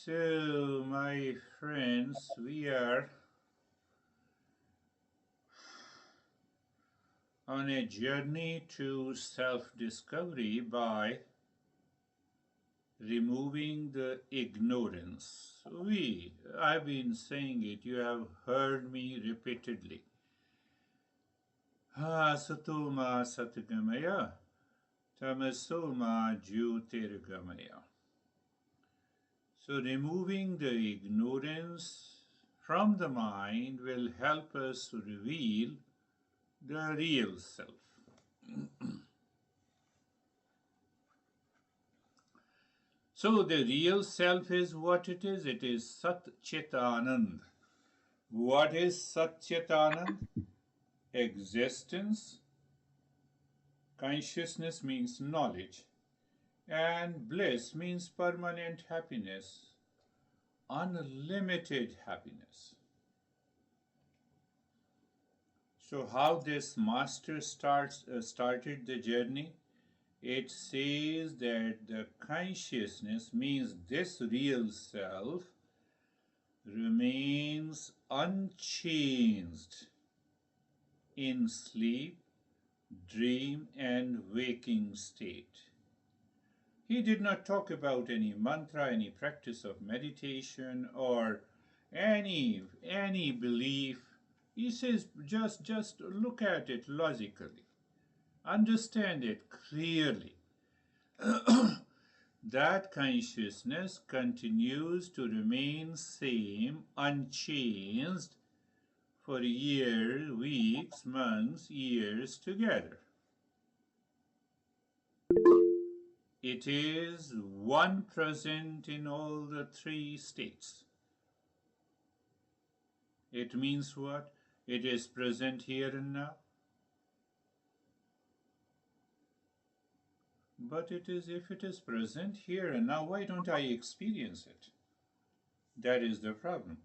So, my friends, we are on a journey to self discovery by removing the ignorance. I've been saying it, you have heard me repeatedly. Ha Satoma Satgamaya, Tamasoma Jyotirgamaya. So, removing the ignorance from the mind will help us to reveal the real self. So the real self is what it is. It is Sat Chit Anand. What is Sat Chit Anand? Existence. Consciousness means knowledge. And bliss means permanent happiness, unlimited happiness. So how this master started the journey? It says that the consciousness means this real self remains unchanged in sleep, dream, and waking state. He did not talk about any mantra, any practice of meditation, or any belief. He says just look at it logically, understand it clearly. That consciousness continues to remain same, unchanged for years, weeks, months, years together. It is one present in all the three states. It means what? It is present here and now. But if it is present here and now, why don't I experience it? That is the problem.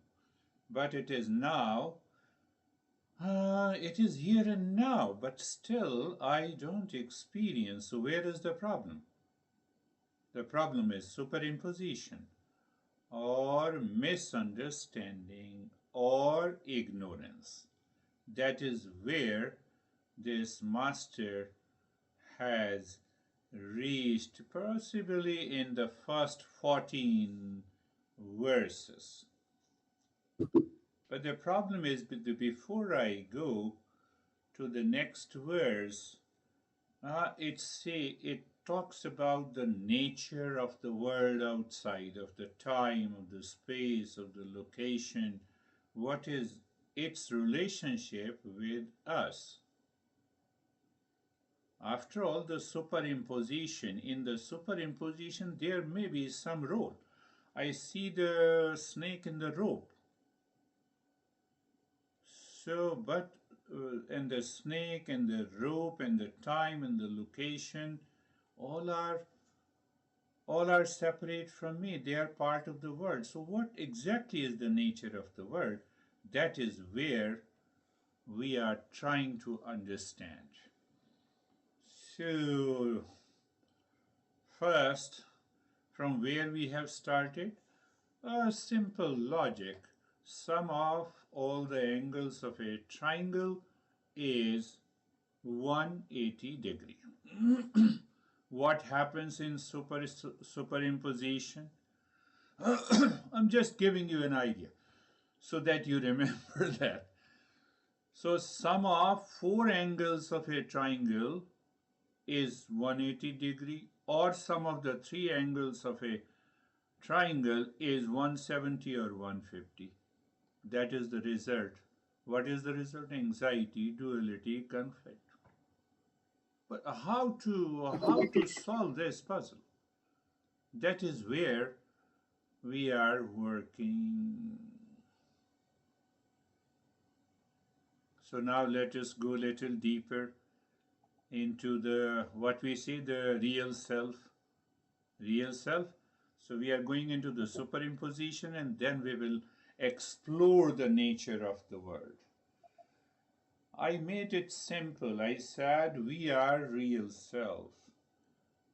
But it is now. It is here and now, but still I don't experience. So where is the problem? The problem is superimposition, or misunderstanding, or ignorance. That is where this master has reached, possibly in the first 14 verses. But the problem is, before I go to the next verse, it talks about the nature of the world outside, of the time, of the space, of the location. What is its relationship with us? After all, the superimposition, in the superimposition, there may be some role. I see the snake in the rope. So, and the snake and the rope and the time and the location, all are separate from me. They are part of the world. So, what exactly is the nature of the world? That is where we are trying to understand. So, first, from where we have started, a simple logic. Sum of all the angles of a triangle is 180 degree. What happens in superimposition? I'm just giving you an idea so that you remember that. So sum of four angles of a triangle is 180 degree, or sum of the three angles of a triangle is 170 or 150. That is the result. What is the result? Anxiety, duality, conflict. But how to solve this puzzle? That is where we are working. So now let us go a little deeper into what we say, the real self. Real self. So we are going into the superimposition, and then we will explore the nature of the world. I made it simple. I said we are real self.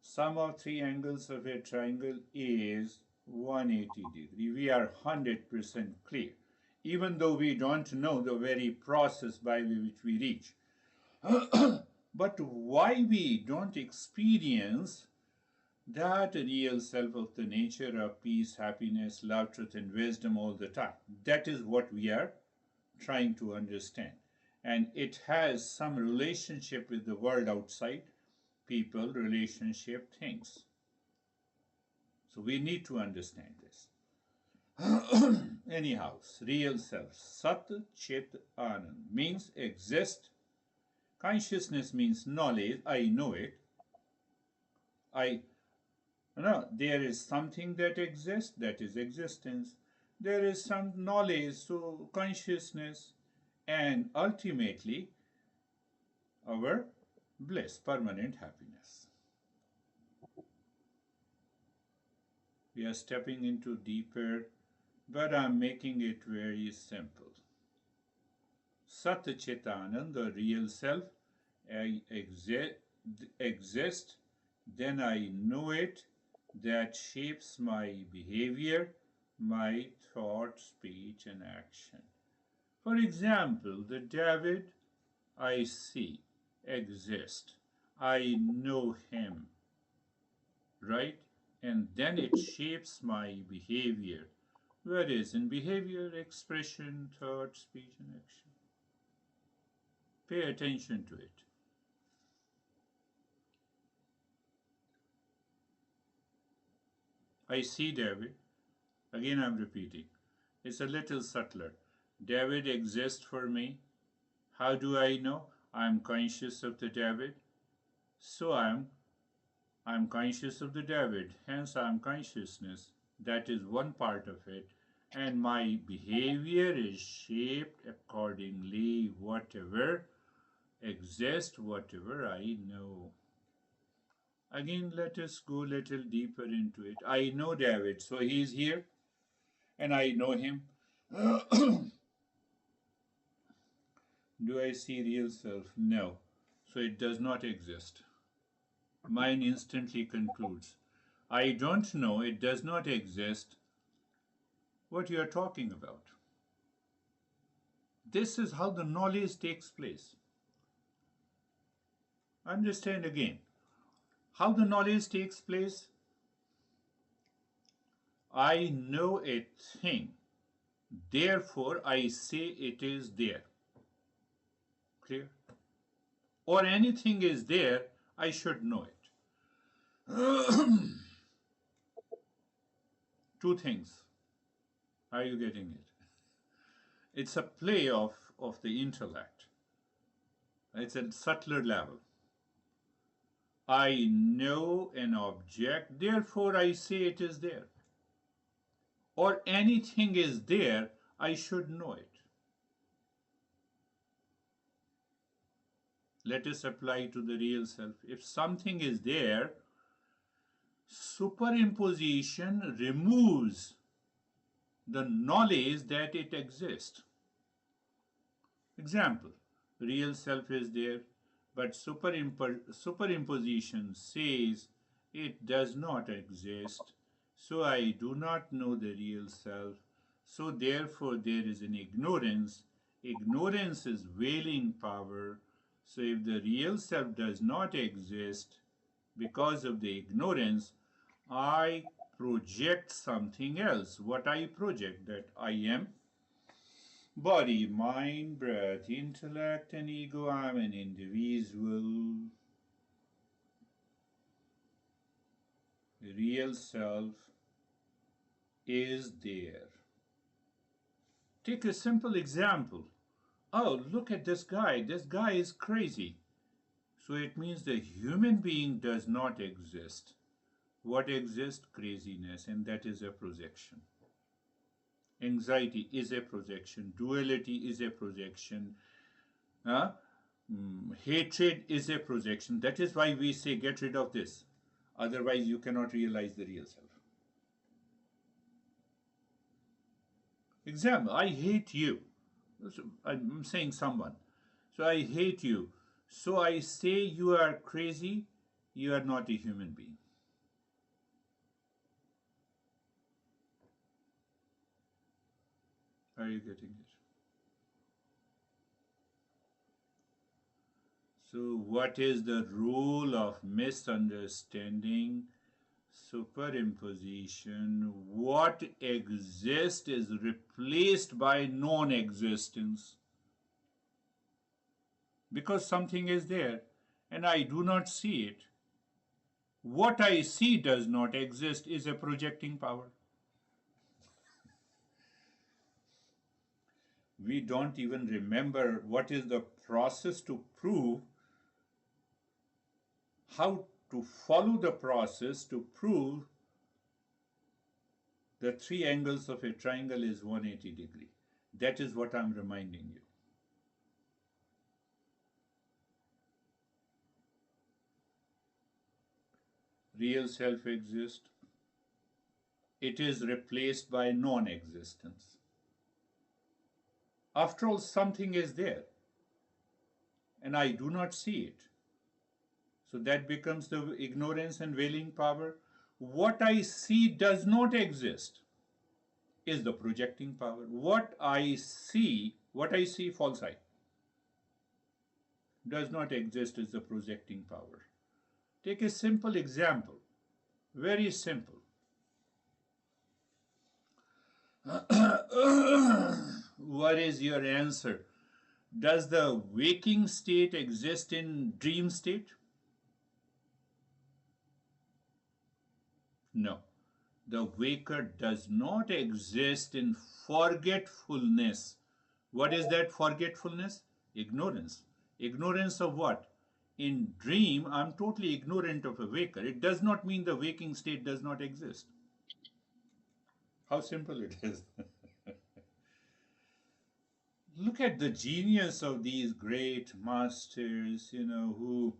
Sum of three angles of a triangle is 180 degree. We are 100% clear, even though we don't know the very process by which we reach. But why we don't experience that real self of the nature of peace, happiness, love, truth, and wisdom all the time? That is what we are trying to understand. And it has some relationship with the world outside, people, relationship, things. So we need to understand this. Anyhow, real self, Sat Chit Anand means exist. Consciousness means knowledge. I know it. I know there is something that exists, that is existence. There is some knowledge, so consciousness, and ultimately our bliss, permanent happiness. We are stepping into deeper, but I'm making it very simple. Sat Chit Anand, the real self, I exist, then I know it, that shapes my behavior, my thought, speech, and action. For example, the David I see exists. I know him, right? And then it shapes my behavior. Whereas in behavior, expression, thought, speech, and action. Pay attention to it. I see David. Again, I'm repeating. It's a little subtler. David exists for me. How do I know? I'm conscious of the David. So I'm conscious of the David. Hence I'm consciousness. That is one part of it. And my behavior is shaped accordingly, whatever exists, whatever I know. Again, let us go a little deeper into it. I know David, so he is here, and I know him. Do I see real self? No. So it does not exist. Mind instantly concludes. I don't know, it does not exist. What you are talking about. This is how the knowledge takes place. Understand again. How the knowledge takes place? I know a thing, therefore I say it is there. Clear? Or anything is there, I should know it. Two things. Are you getting it? It's a play of the intellect. It's a subtler level. I know an object, therefore I say it is there. Or anything is there, I should know it. Let us apply to the real self. If something is there, superimposition removes the knowledge that it exists. Example, real self is there, but superimposition says it does not exist, so I do not know the real self, so therefore there is an ignorance. Ignorance is veiling power, so if the real self does not exist because of the ignorance, I project something else. What I project? That I am body, mind, breath, intellect, and ego. I'm an individual. The real self is there. Take a simple example. Oh, look at this guy. This guy is crazy. So it means the human being does not exist. What exists? Craziness, and that is a projection. Anxiety is a projection. Duality is a projection. Hatred is a projection. That is why we say get rid of this. Otherwise, you cannot realize the real self. Example, I hate you. I'm saying someone. So I hate you. So I say you are crazy. You are not a human being. Are you getting it? So, what is the rule of misunderstanding, superimposition? What exists is replaced by non existence because something is there and I do not see it. What I see does not exist is a projecting power. We don't even remember what is the process to prove, how to follow the process to prove the three angles of a triangle is 180 degree. That is what I'm reminding you. Real self exists. It is replaced by non-existence. After all, something is there and I do not see it. So that becomes the ignorance and veiling power. What I see does not exist is the projecting power. What I see, false eye, does not exist is the projecting power. Take a simple example, very simple. What is your answer? Does the waking state exist in dream state? No. The waker does not exist in forgetfulness. What is that forgetfulness? Ignorance. Ignorance of what? In dream, I'm totally ignorant of a waker. It does not mean the waking state does not exist. How simple it is. Look at the genius of these great masters, who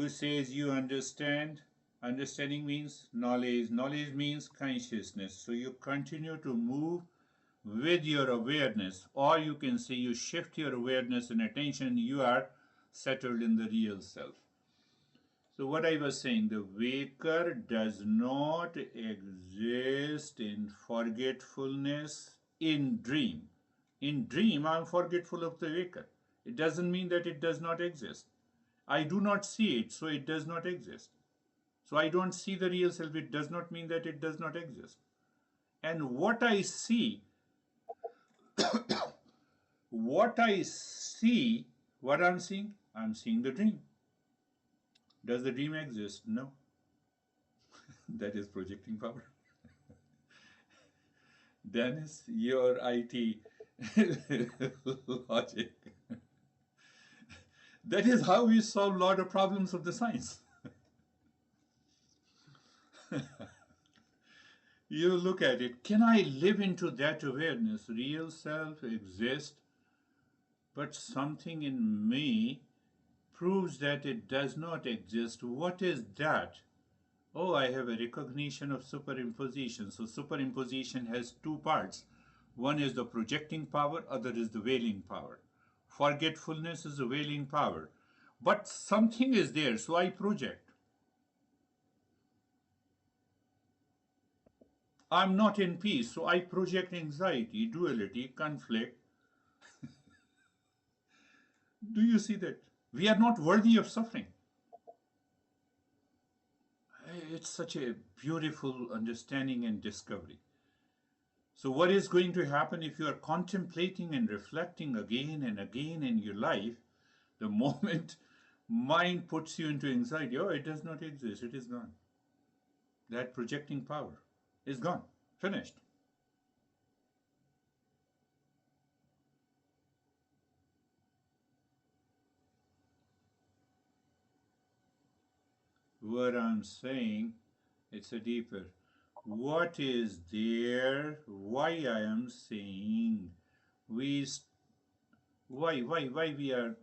says you understand. Understanding means knowledge. Knowledge means consciousness. So you continue to move with your awareness, or you can say you shift your awareness and attention, you are settled in the real self. So what I was saying, the waker does not exist in forgetfulness in dream. In dream, I'm forgetful of the waker. It doesn't mean that it does not exist. I do not see it, so it does not exist. So I don't see the real self. It does not mean that it does not exist. And what I see, what I'm seeing, I'm seeing the dream. Does the dream exist? No. That is projecting power. Dennis, your IT logic. That is how we solve a lot of problems of the science. You look at it. Can I live into that awareness? Real self exists, but something in me proves that it does not exist. What is that? Oh, I have a recognition of superimposition. So superimposition has two parts. One is the projecting power, other is the veiling power. Forgetfulness is the veiling power. But something is there, so I project. I'm not in peace, so I project anxiety, duality, conflict. Do you see that? We are not worthy of suffering. It's such a beautiful understanding and discovery. So, what is going to happen if you are contemplating and reflecting again and again in your life? The moment mind puts you into anxiety, oh, it does not exist, it is gone. That projecting power is gone, finished. What I'm saying, it's a deeper. What is there? Why I am saying we why we are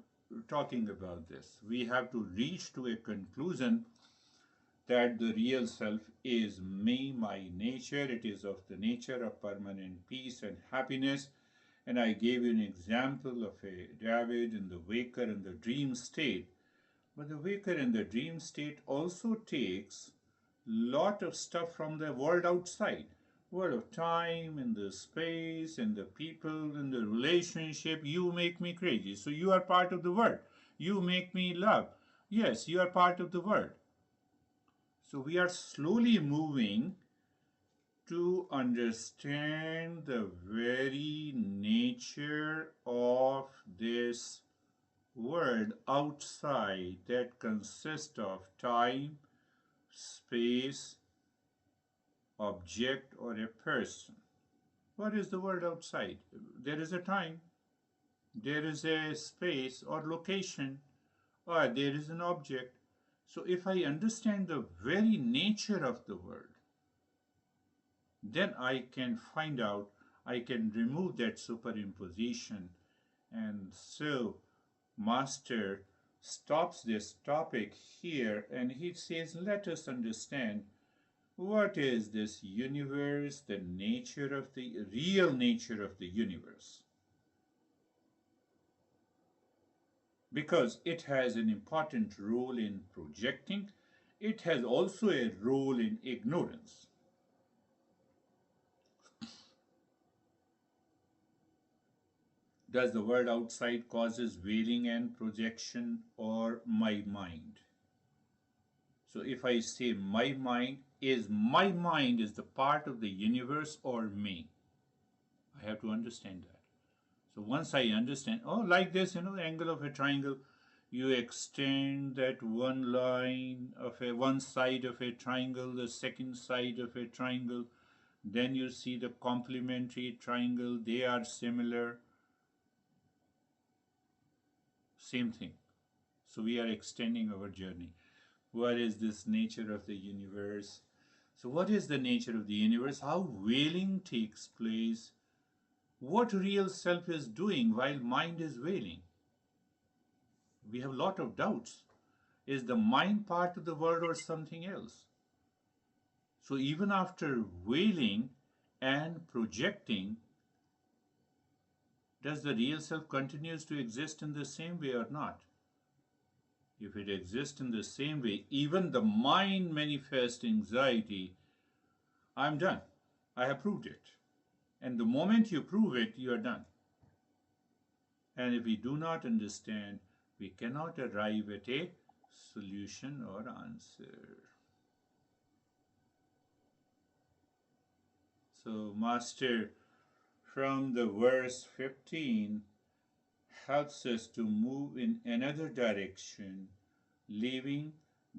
talking about this? We have to reach to a conclusion that the real self is me, my nature. It is of the nature of permanent peace and happiness. And I gave you an example of a David in the waker and the dream state. But the waker in the dream state also takes lot of stuff from the world outside. World of time and the space and the people and the relationship. You make me crazy. So you are part of the world. You make me love. Yes, you are part of the world. So we are slowly moving to understand the very nature of this world outside that consists of time, space, object, or a person. What is the world outside? There is a time, there is a space or location, or there is an object. So if I understand the very nature of the world, then I can find out, I can remove that superimposition. And so, Master stops this topic here and he says, let us understand what is this universe, the nature of the real nature of the universe. Because it has an important role in projecting, it has also a role in ignorance. Does the world outside causes veiling and projection or my mind? So if I say my mind is the part of the universe or me? I have to understand that. So once I understand, oh, like this, angle of a triangle, you extend that one line of one side of a triangle, the second side of a triangle, then you see the complementary triangle, they are similar, same thing. So we are extending our journey. What is this nature of the universe? So what is the nature of the universe? How veiling takes place? What real self is doing while mind is veiling? We have a lot of doubts. Is the mind part of the world or something else? So even after veiling and projecting, does the real self continues to exist in the same way or not? If it exists in the same way, even the mind manifests anxiety, I'm done. I have proved it. And the moment you prove it, you are done. And if we do not understand, we cannot arrive at a solution or answer. So, Master, from the verse 15, helps us to move in another direction, leaving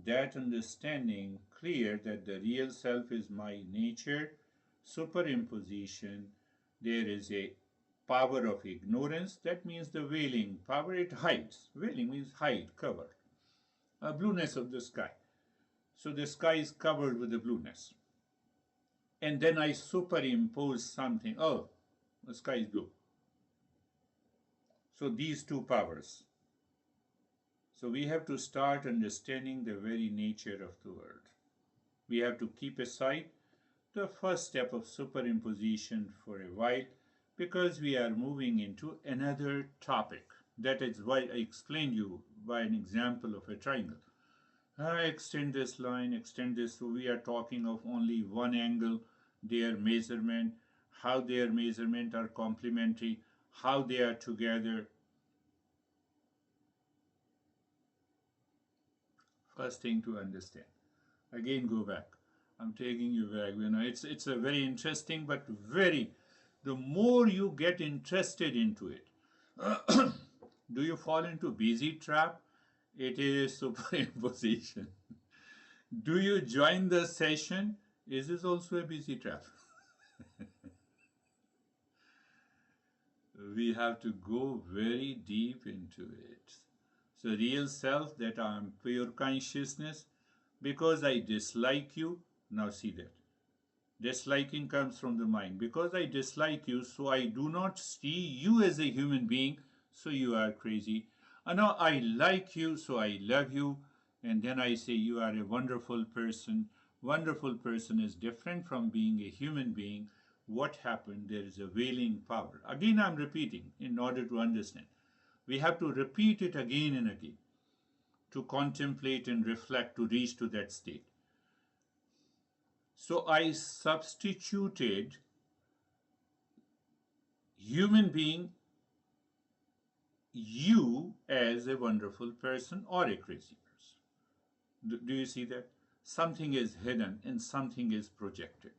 that understanding clear that the real self is my nature, superimposition. There is a power of ignorance, that means the veiling power, it hides. Veiling means hide, cover. A blueness of the sky. So the sky is covered with the blueness. And then I superimpose something. Oh, the sky is blue. So these two powers. So we have to start understanding the very nature of the world. We have to keep aside the first step of superimposition for a while because we are moving into another topic. That is why I explained you by an example of a triangle. I extend this line, extend this, so we are talking of only one angle, their measurement, how their measurement are complementary, how they are together. First thing to understand. Again, go back. I'm taking you back. It's a very interesting, but the more you get interested into it, do you fall into busy trap? It is superimposition. Do you join the session? Is this also a busy trap? We have to go very deep into it. So real self, that I am pure consciousness, because I dislike you, now see that. Disliking comes from the mind. Because I dislike you, so I do not see you as a human being, so you are crazy. And now I like you, so I love you, and then I say you are a wonderful person. Wonderful person is different from being a human being. What happened? There is a veiling power. Again, I'm repeating in order to understand. We have to repeat it again and again to contemplate and reflect to reach to that state. So I substituted human being, you, as a wonderful person or a crazy person. Do you see that? Something is hidden and something is projected.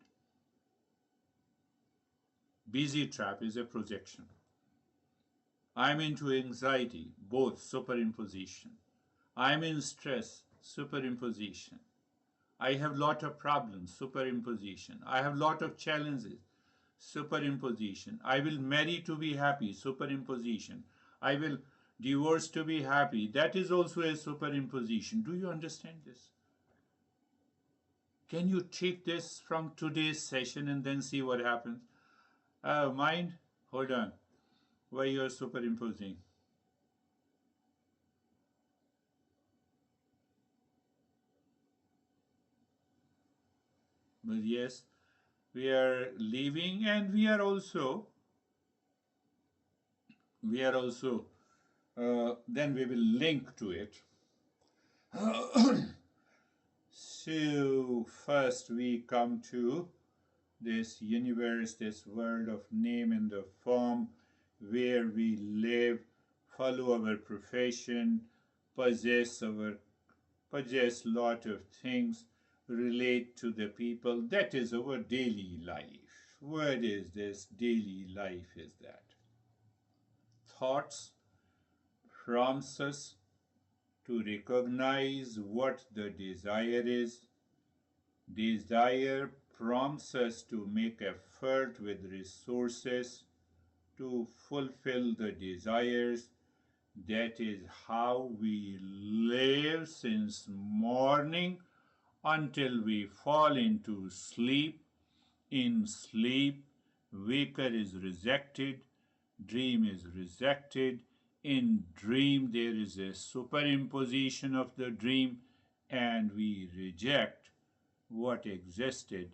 Busy trap is a projection. I'm into anxiety, both superimposition. I'm in stress, superimposition. I have lot of problems, superimposition. I have lot of challenges, superimposition. I will marry to be happy, superimposition. I will divorce to be happy. That is also a superimposition. Do you understand this? Can you take this from today's session and then see what happens? Mind, hold on. Why you are superimposing? But yes, we are leaving, and we are also then we will link to it. So first we come to this universe, this world of name and the form, where we live, follow our profession, possess lot of things, relate to the people. That is our daily life. What is this daily life? Is that thoughts prompts us to recognize what the desire is. Desire prompts us to make effort with resources to fulfill the desires. That is how we live since morning until we fall into sleep. In sleep, waker is rejected, dream is rejected. In dream, there is a superimposition of the dream, and we reject what existed.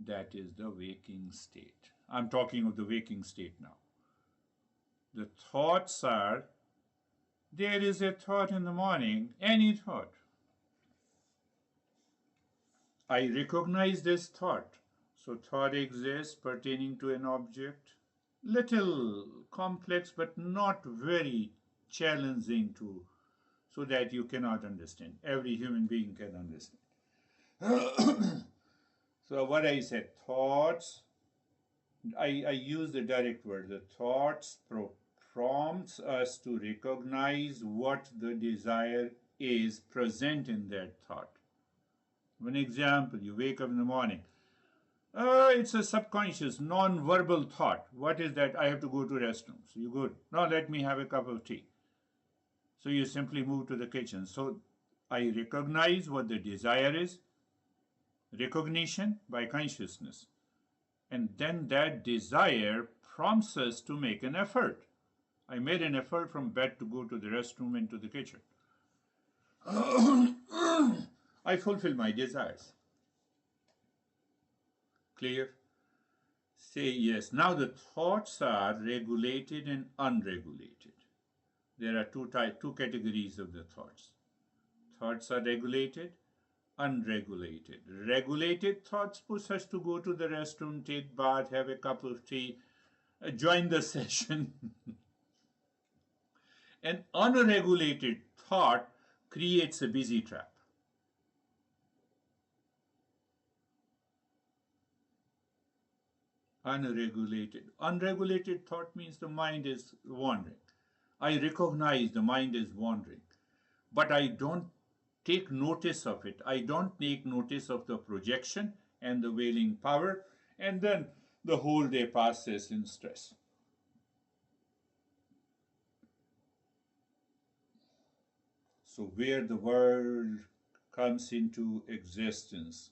That is the waking state. I'm talking of the waking state now. The thoughts are, there is a thought in the morning, any thought. I recognize this thought. So thought exists pertaining to an object. Little complex, but not very challenging to, so that you cannot understand. Every human being can understand. So what I said, thoughts, I use the direct word. The thoughts prompts us to recognize what the desire is present in that thought. One example, you wake up in the morning. It's a subconscious, non-verbal thought. What is that? I have to go to restroom. So you go, now let me have a cup of tea. So you simply move to the kitchen. So I recognize what the desire is, recognition by consciousness. And then that desire prompts us to make an effort. I made an effort from bed to go to the restroom and to the kitchen. I fulfill my desires. Clear? Say yes. Now the thoughts are regulated and unregulated. There are two categories of the thoughts. Thoughts are regulated, unregulated. Regulated thoughts push us to go to the restroom, take bath, have a cup of tea, join the session. An unregulated thought creates a busy trap. Unregulated thought means the mind is wandering. I recognize the mind is wandering, but I don't take notice of it. I don't take notice of the projection and the wailing power, and then the whole day passes in stress. So where the world comes into existence,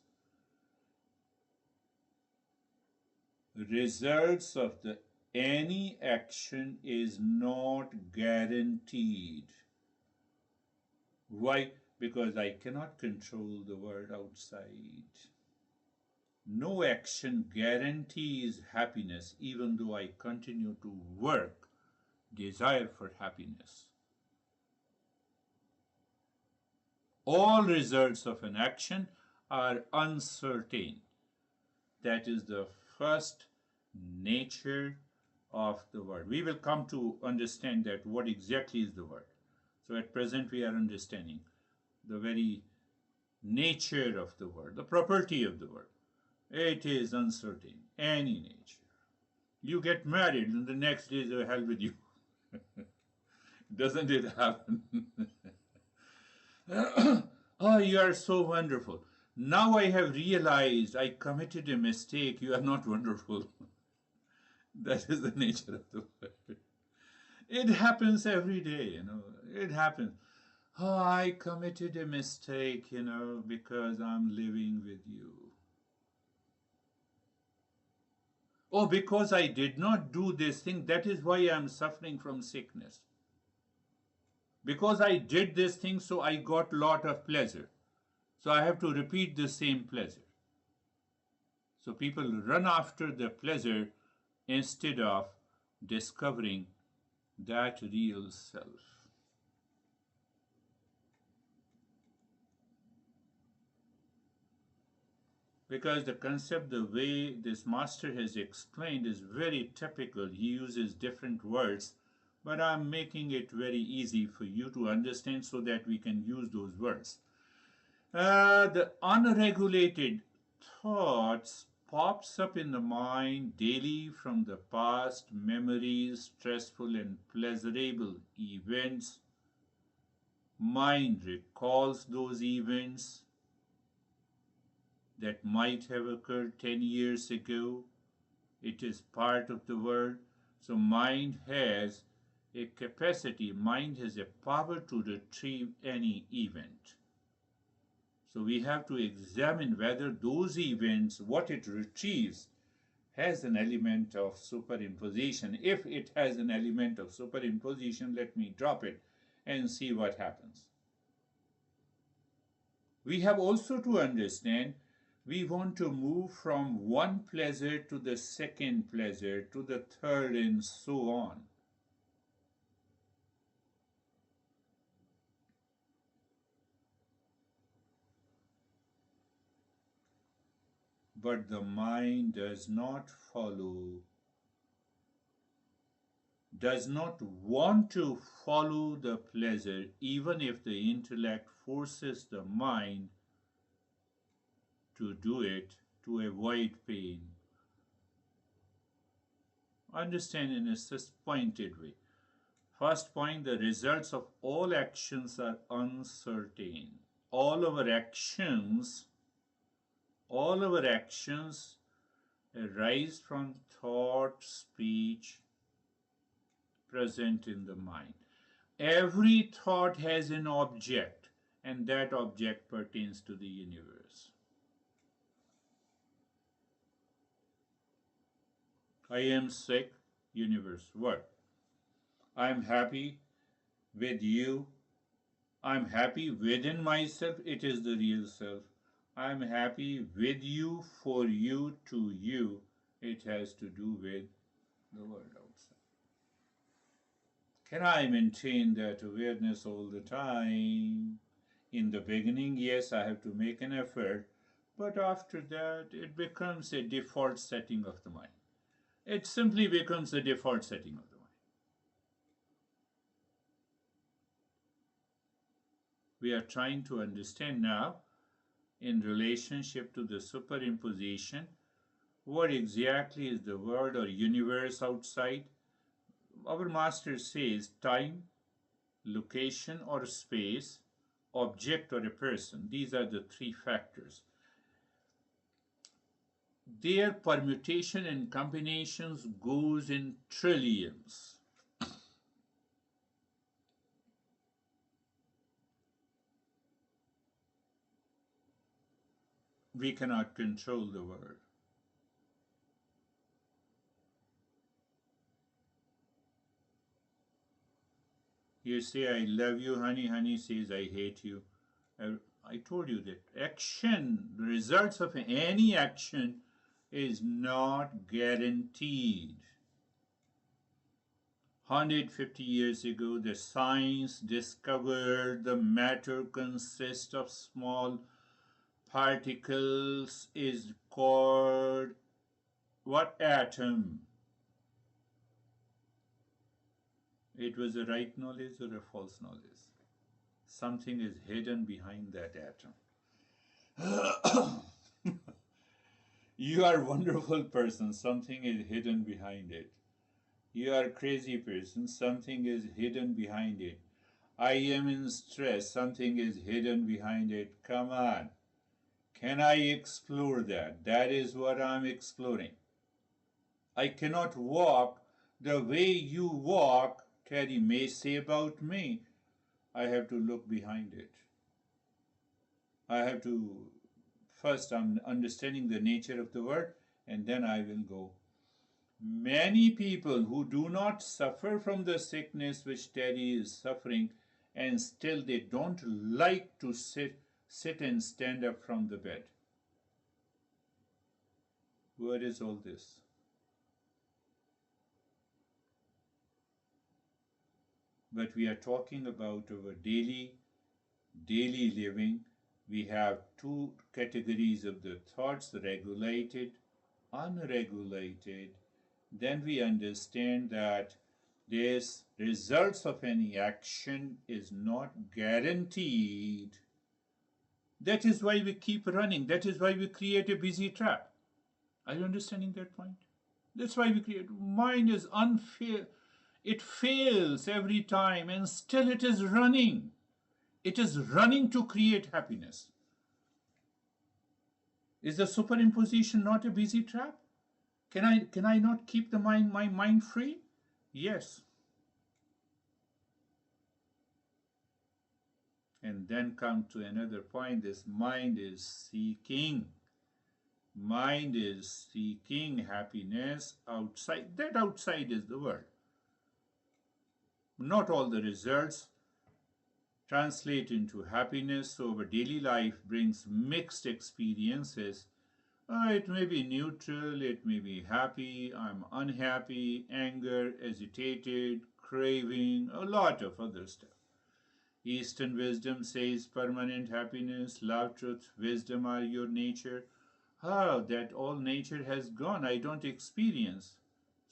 results of the any action is not guaranteed. Why? Because I cannot control the world outside. No action guarantees happiness, even though I continue to work, desire for happiness. All results of an action are uncertain. That is the first nature of the word. We will come to understand that what exactly is the word. So at present we are understanding the very nature of the word, the property of the word. It is uncertain, any nature. You get married and the next day is hell with you. Doesn't it happen? Oh, you are so wonderful. Now I have realized I committed a mistake. You are not wonderful. That is the nature of the word. It happens every day. It happens. Oh, I committed a mistake, because I'm living with you. Oh, because I did not do this thing, that is why I'm suffering from sickness. Because I did this thing, so I got lot of pleasure. So I have to repeat the same pleasure. So people run after the pleasure instead of discovering that real self. Because the concept, the way this master has explained, is very typical. He uses different words, but I'm making it very easy for you to understand so that we can use those words. The unregulated thoughts pops up in the mind daily from the past memories, stressful and pleasurable events. Mind recalls those events that might have occurred 10 years ago. It is part of the world. So mind has a capacity, mind has a power to retrieve any event. So we have to examine whether those events, what it retrieves, has an element of superimposition. If it has an element of superimposition, let me drop it and see what happens. We have also to understand we want to move from one pleasure to the second pleasure to the third and so on. But the mind does not want to follow the pleasure, even if the intellect forces the mind to do it to avoid pain. Understand in a pointed way. First point, the results of all actions are uncertain. All our actions arise from thought, speech present in the mind. Every thought has an object, and that object pertains to the universe. I am sick, universe. What? I'm happy with you. I'm happy within myself. It is the real self. I'm happy with you, for you, to you. It has to do with the world outside. Can I maintain that awareness all the time? In the beginning, yes, I have to make an effort, but after that, it becomes a default setting of the mind. It simply becomes the default setting of the mind. We are trying to understand now, in relationship to the superimposition, what exactly is the world or universe outside. Our master says time, location or space, object or a person. These are the three factors. Their permutation and combinations goes in trillions. We cannot control the world. You say, I love you, honey. Honey says, I hate you. I told you that action, the results of any action is not guaranteed. 150 years ago, the science discovered the matter consists of small particles, is called what atom? It was a right knowledge or a false knowledge? Something is hidden behind that atom. You are a wonderful person, something is hidden behind it. You are a crazy person, something is hidden behind it. I am in stress, something is hidden behind it. Come on. Can I explore that? That is what I'm exploring. I cannot walk the way you walk, Terry may say about me. I have to look behind it. I have to first I'm understanding the nature of the word, and then I will go. Many people who do not suffer from the sickness which Terry is suffering, and still they don't like to sit and stand up from the bed. Where is all this? But we are talking about our daily living. We have two categories of the thoughts: regulated, unregulated. Then we understand that this results of any action is not guaranteed. That is why we keep running. That is why we create a busy trap. Are you understanding that point? That's why we create. Mind is unfair. It fails every time and still it is running. It is running to create happiness. Is the superimposition not a busy trap? Can I not keep my mind free? Yes. And then come to another point, this mind is seeking. Mind is seeking happiness outside. That outside is the world. Not all the results translate into happiness, so our daily life brings mixed experiences. It may be neutral, it may be happy, I'm unhappy, anger, agitated, craving, a lot of other stuff. Eastern wisdom says permanent happiness, love, truth, wisdom are your nature. How that all nature has gone, I don't experience.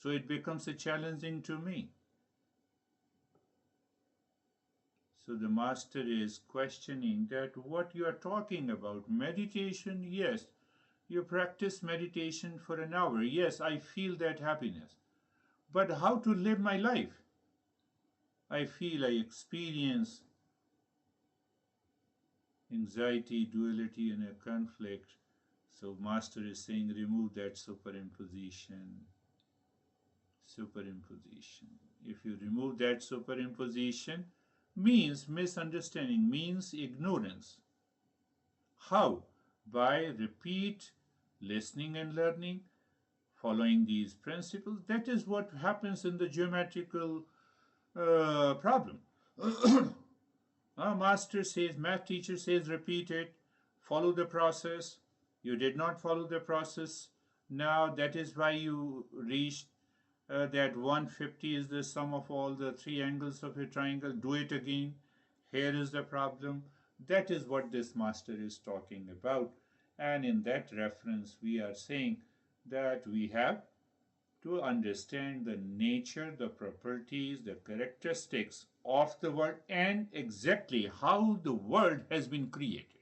So it becomes a challenging to me. So the master is questioning that what you are talking about. Meditation, yes. You practice meditation for an hour. Yes, I feel that happiness. But how to live my life? I feel I experience anxiety, duality, and a conflict. So master is saying remove that superimposition. Superimposition. If you remove that superimposition, means misunderstanding, means ignorance. How? By repeat listening and learning, following these principles. That is what happens in the geometrical problem. Master says, math teacher says, repeat it, follow the process. You did not follow the process. Now that is why you reached that 150 is the sum of all the three angles of a triangle. Do it again. Here is the problem. That is what this master is talking about. And in that reference, we are saying that we have to understand the nature, the properties, the characteristics of the world, and exactly how the world has been created.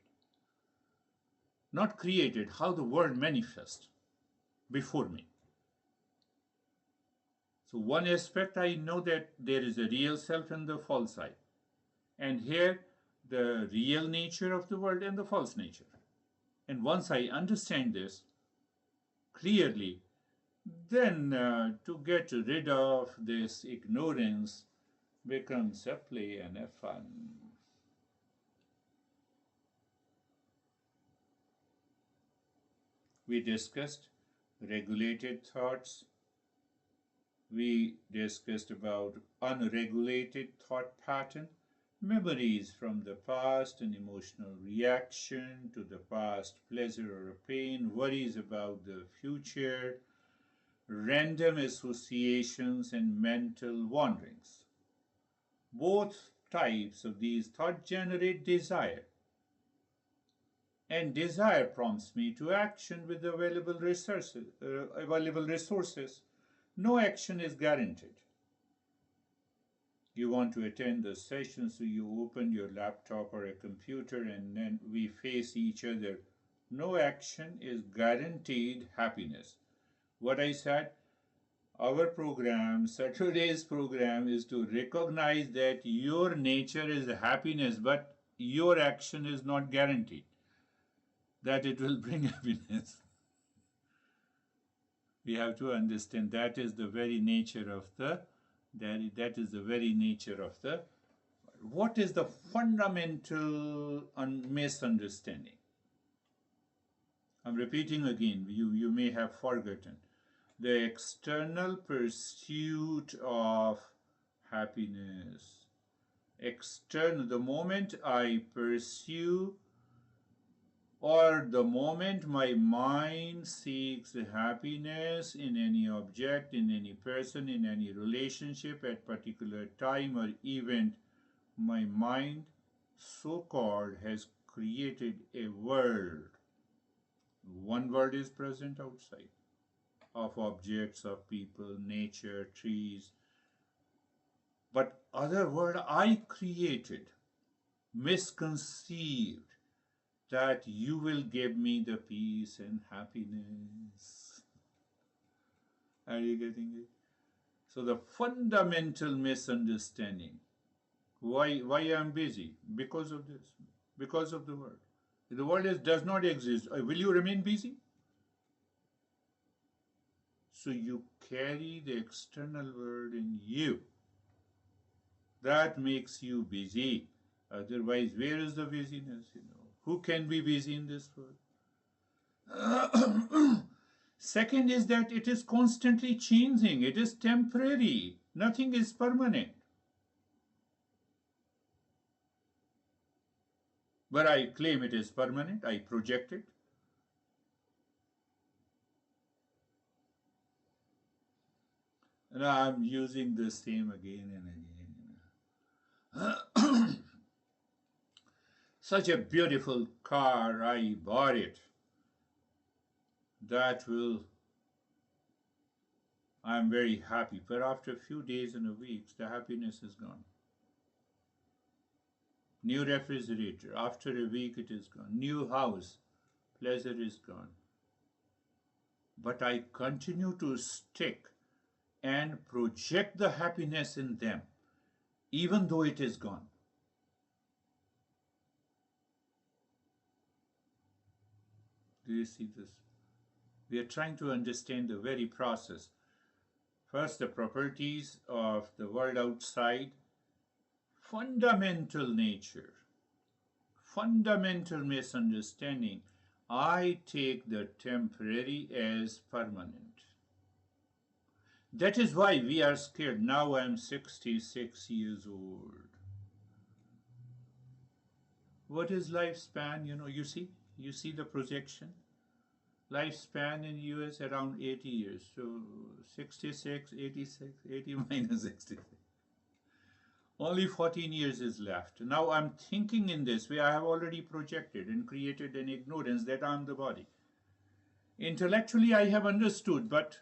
Not created, how the world manifests before me. So one aspect, I know that there is a real self and the false side. And here, the real nature of the world and the false nature. And once I understand this clearly, then to get rid of this ignorance becomes a play and a fun. We discussed regulated thoughts. We discussed about unregulated thought pattern, memories from the past, an emotional reaction to the past pleasure or pain, worries about the future, random associations, and mental wanderings. Both types of these thoughts generate desire. And desire prompts me to action with available resources. No action is guaranteed. You want to attend the session, so you open your laptop or a computer and then we face each other. No action is guaranteed happiness. What I said, our program, Saturday's program, is to recognize that your nature is happiness, but your action is not guaranteed that it will bring happiness. We have to understand that is the very nature of the that is the very nature of the what is the fundamental misunderstanding. I'm repeating again, you may have forgotten. The external pursuit of happiness. External, the moment I pursue or the moment my mind seeks happiness in any object, in any person, in any relationship at particular time or event, my mind so-called has created a world. One world is present outside of objects, of people, nature, trees. But other world I created, misconceived, that you will give me the peace and happiness. Are you getting it? So the fundamental misunderstanding. Why I'm busy? Because of this. Because of the world. The world does not exist. Will you remain busy? So you carry the external world in you. That makes you busy. Otherwise, where is the busyness? Who can be busy in this world? Second is that it is constantly changing. It is temporary. Nothing is permanent. But I claim it is permanent. I project it. And I'm using the same again and again. Such a beautiful car, I bought it. I'm very happy. But after a few days and a week, the happiness is gone. New refrigerator, after a week it is gone. New house, pleasure is gone. But I continue to stick and project the happiness in them, even though it is gone. Do you see this? We are trying to understand the very process. First, the properties of the world outside, fundamental nature, fundamental misunderstanding. I take the temporary as permanent. That is why we are scared. Now I'm 66 years old. What is lifespan? You see the projection. Lifespan in US around 80 years. So 66, 86, 80 minus 66. Only 14 years is left. Now I'm thinking in this way. I have already projected and created an ignorance that I'm the body. Intellectually I have understood, but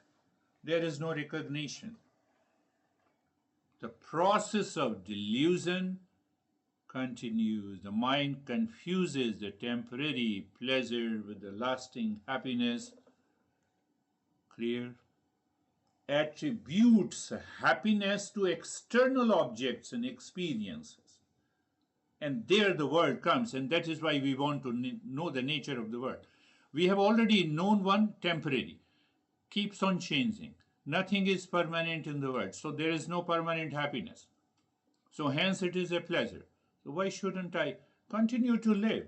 there is no recognition. The process of delusion continues. The mind confuses the temporary pleasure with the lasting happiness. Clear? Attributes happiness to external objects and experiences. And there the world comes, and that is why we want to know the nature of the world. We have already known one, temporary, keeps on changing. Nothing is permanent in the world, so there is no permanent happiness. So hence it is a pleasure. So why shouldn't I continue to live?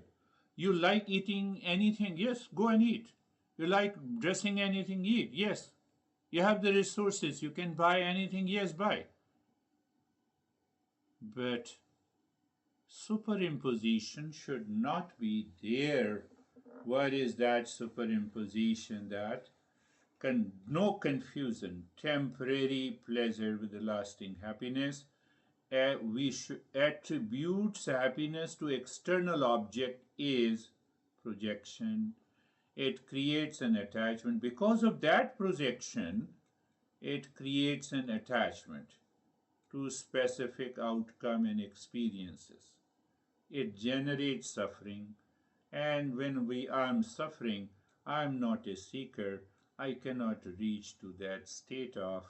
You like eating anything? Yes, go and eat. You like dressing anything? Eat. Yes. You have the resources. You can buy anything? Yes, buy. But superimposition should not be there. What is that superimposition? That no confusion, temporary pleasure with the lasting happiness. We should attribute happiness to external object is projection. It creates an attachment. Because of that projection, it creates an attachment to specific outcome and experiences. It generates suffering, and when I'm suffering, I'm not a seeker. I cannot reach to that state of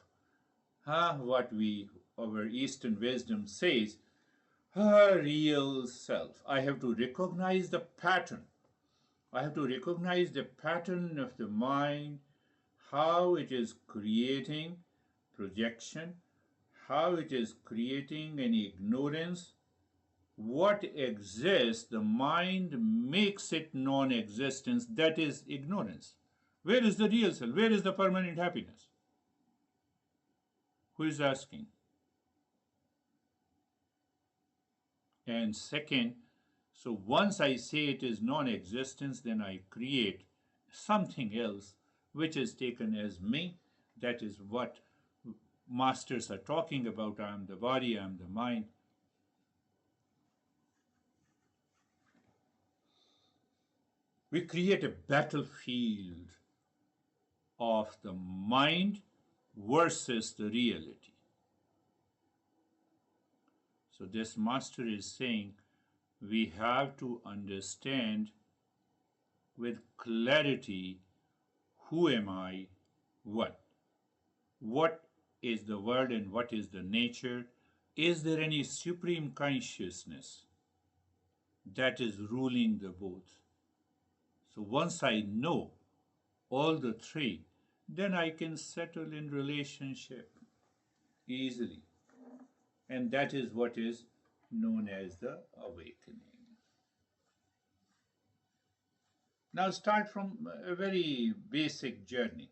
what our Eastern wisdom says, real self. I have to recognize the pattern. I have to recognize the pattern of the mind, how it is creating projection, how it is creating an ignorance. What exists, the mind makes it non-existence, that is ignorance. Where is the real self? Where is the permanent happiness? Who is asking? And second, so once I say it is non-existence, then I create something else which is taken as me. That is what masters are talking about. I am the body, I am the mind. We create a battlefield of the mind versus the reality. So this master is saying we have to understand with clarity, who am I, what? What is the word and what is the nature? Is there any supreme consciousness that is ruling the both? So once I know all the three, then I can settle in relationship easily. And that is what is known as the awakening. Now start from a very basic journey.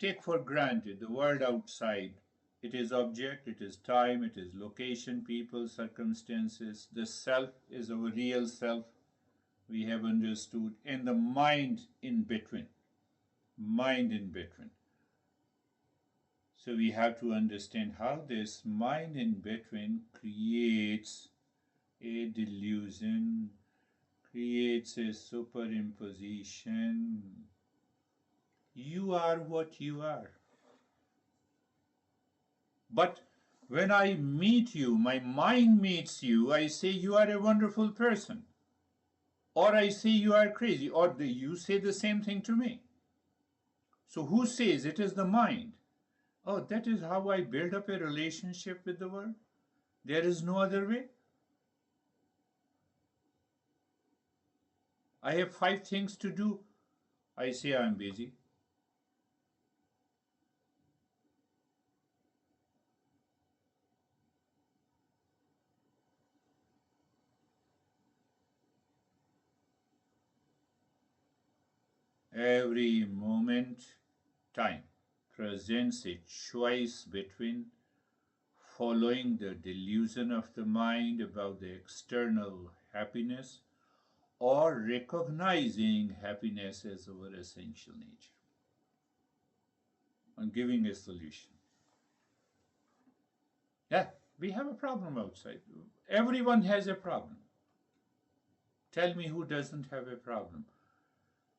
Take for granted the world outside. It is object, it is time, it is location, people, circumstances. The self is our real self, we have understood, and the mind in between. Mind in between. So we have to understand how this mind in between creates a delusion, creates a superimposition. You are what you are. But when I meet you, my mind meets you, I say you are a wonderful person. Or I say you are crazy, or you say the same thing to me. So who says? It is the mind. Oh, that is how I build up a relationship with the world? There is no other way? I have 5 things to do. I say I'm busy. Every moment, time presents a choice between following the delusion of the mind about the external happiness or recognizing happiness as our essential nature. I'm giving a solution. Yeah, we have a problem outside. Everyone has a problem. Tell me who doesn't have a problem.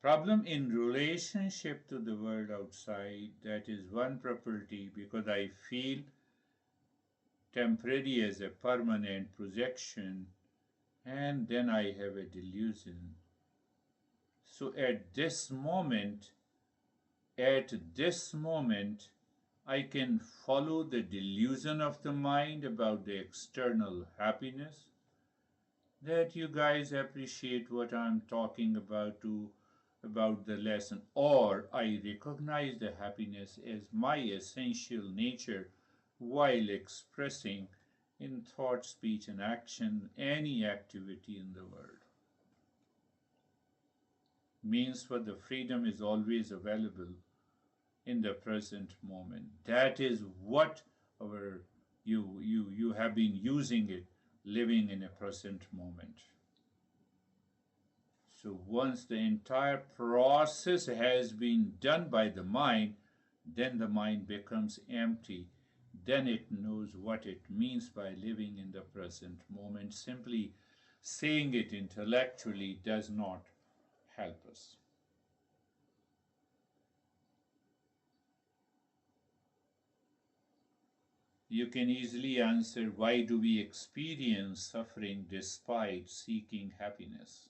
Problem in relationship to the world outside, that is one property, because I feel temporary as a permanent projection, and then I have a delusion. So at this moment, I can follow the delusion of the mind about the external happiness, that you guys appreciate what I'm talking about about the lesson, or I recognize the happiness as my essential nature while expressing in thought, speech, and action any activity in the world. Means for the freedom is always available in the present moment. That is what you have been using it, living in a present moment. So once the entire process has been done by the mind, then the mind becomes empty. Then it knows what it means by living in the present moment. Simply saying it intellectually does not help us. You can easily answer, why do we experience suffering despite seeking happiness?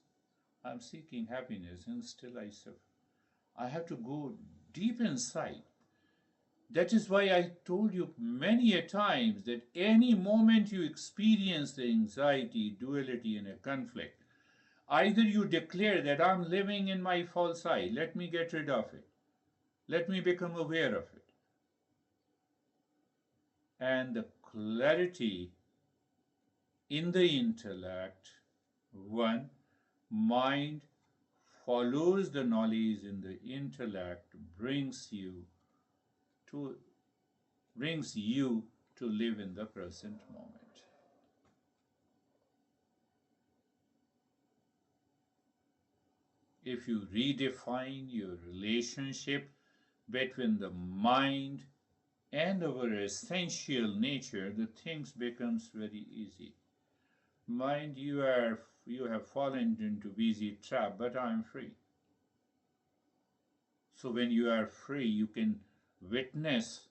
I'm seeking happiness and still I suffer. I have to go deep inside. That is why I told you many a times that any moment you experience the anxiety, duality, and a conflict, either you declare that I'm living in my false I, let me get rid of it, let me become aware of it. And the clarity in the intellect, one, mind follows the knowledge in the intellect, to brings you to live in the present moment. If you redefine your relationship between the mind and our essential nature, the things becomes very easy. Mind, you have fallen into busy trap, but I am free. So when you are free, you can witness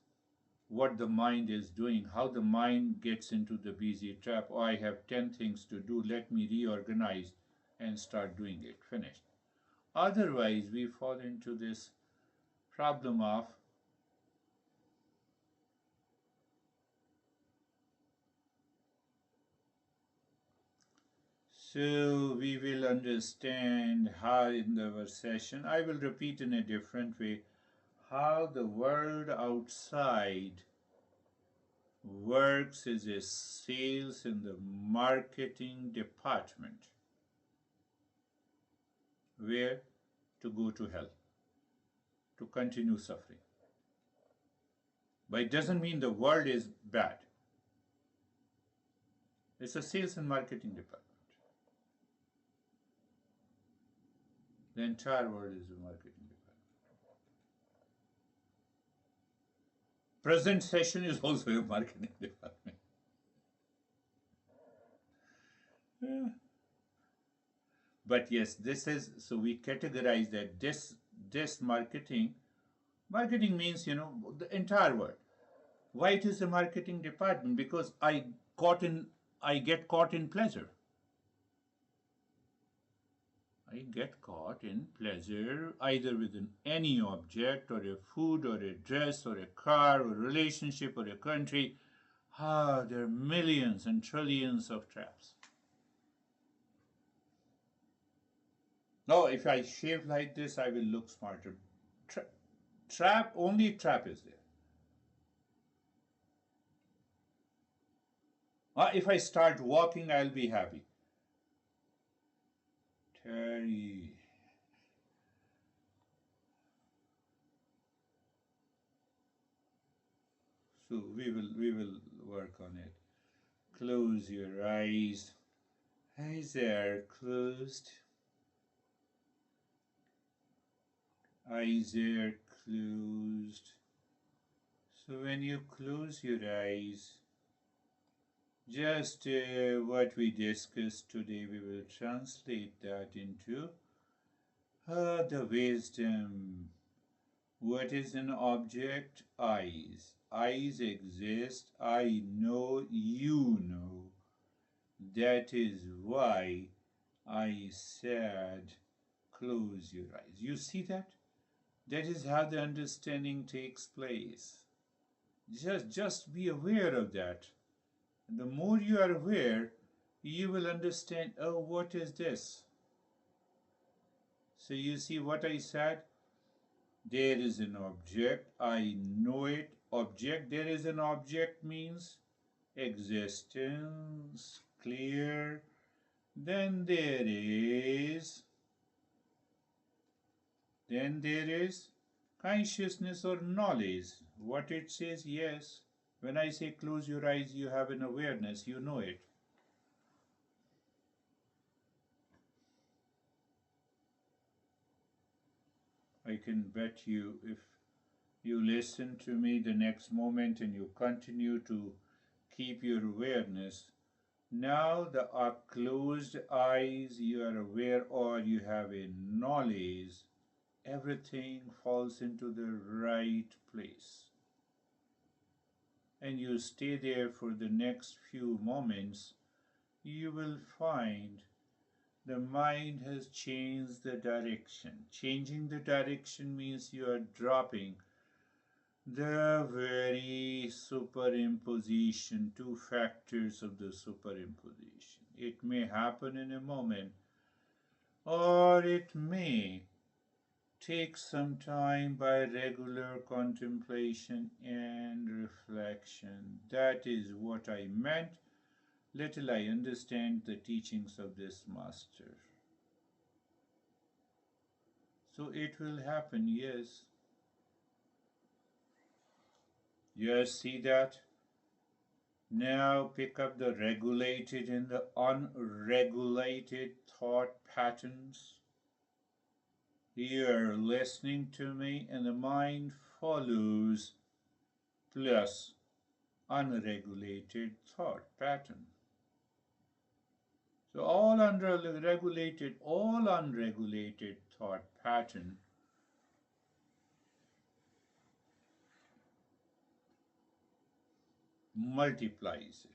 what the mind is doing, how the mind gets into the busy trap. Oh, I have 10 things to do, let me reorganize and start doing it. Finished. Otherwise, we fall into this problem of so we will understand how in our session, I will repeat in a different way, how the world outside works as a sales in the marketing department, where to go to hell, to continue suffering. But it doesn't mean the world is bad. It's a sales and marketing department. The entire world is a marketing department. Present session is also a marketing department. Yeah. But yes, this is, so we categorize that this marketing means, the entire world. Why it is a marketing department? Because I get caught in pleasure. I get caught in pleasure either with any object or a food or a dress or a car or a relationship or a country. There are millions and trillions of traps. Now, if I shave like this, I will look smarter. Only trap is there. If I start walking, I'll be happy. Terry. So we will work on it. Close your eyes. Eyes are closed. Eyes are closed. So when you close your eyes, just what we discussed today, we will translate that into the wisdom. What is an object? Eyes. Eyes exist. I know, you know. That is why I said close your eyes. You see that? That is how the understanding takes place. Just be aware of that. And the more you are aware, you will understand, oh, what is this? So you see what I said? There is an object, I know it. Object, there is an object means existence, clear. Then there is consciousness or knowledge. What it says, yes. When I say close your eyes, you have an awareness, you know it. I can bet you, if you listen to me the next moment and you continue to keep your awareness, Now the closed eyes, you are aware or you have a knowledge, everything falls into the right place. And you stay there for the next few moments, you will find the mind has changed the direction. Changing the direction means you are dropping the very superimposition, two factors of the superimposition. It may happen in a moment, or it may take some time by regular contemplation and reflection. That is what I meant. Little I understand the teachings of this master. So it will happen, yes. Yes, see that? Now pick up the regulated and the unregulated thought patterns. You are listening to me and the mind follows plus unregulated thought pattern. So all unregulated thought pattern multiplies